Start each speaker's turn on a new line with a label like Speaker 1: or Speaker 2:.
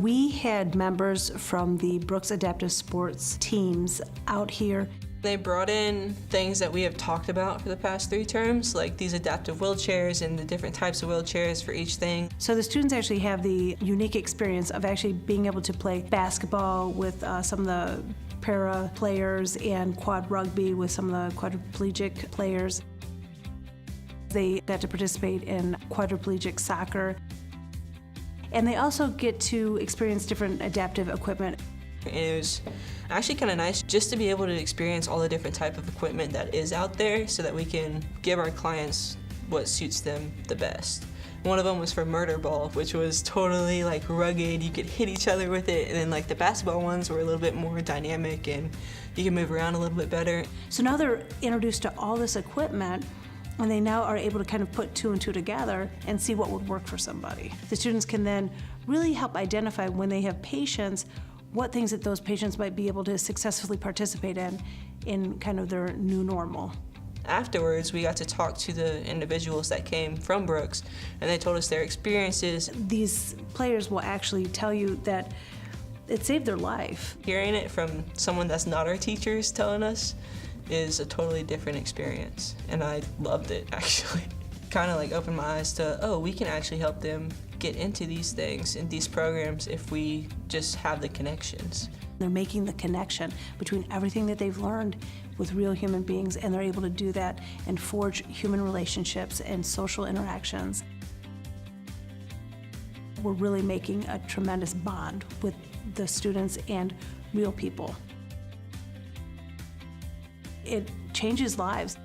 Speaker 1: We had members from the Brooks Adaptive Sports teams out here.
Speaker 2: They brought in things that we have talked about for the past 3 terms, like these adaptive wheelchairs and the different types of wheelchairs for each thing.
Speaker 1: So the students actually have the unique experience of actually being able to play basketball with some of the para players and quad rugby with some of the quadriplegic players. They got to participate in quadriplegic soccer. And they also get to experience different adaptive equipment.
Speaker 2: And it was actually kind of nice just to be able to experience all the different type of equipment that is out there so that we can give our clients what suits them the best. One of them was for murder ball, which was totally like rugged. You could hit each other with it. And then like the basketball ones were a little bit more dynamic and you can move around a little bit better.
Speaker 1: So now they're introduced to all this equipment, and they now are able to kind of put 2 and 2 together and see what would work for somebody. The students can then really help identify when they have patients, what things that those patients might be able to successfully participate in kind of their new normal.
Speaker 2: Afterwards, we got to talk to the individuals that came from Brooks, and they told us their experiences.
Speaker 1: These players will actually tell you that it saved their life.
Speaker 2: Hearing it from someone that's not our teachers telling us is a totally different experience, and I loved it actually. Kind of like opened my eyes to, oh, we can actually help them get into these things and these programs if we just have the connections.
Speaker 1: They're making the connection between everything that they've learned with real human beings, and they're able to do that and forge human relationships and social interactions. We're really making a tremendous bond with the students and real people. It changes lives.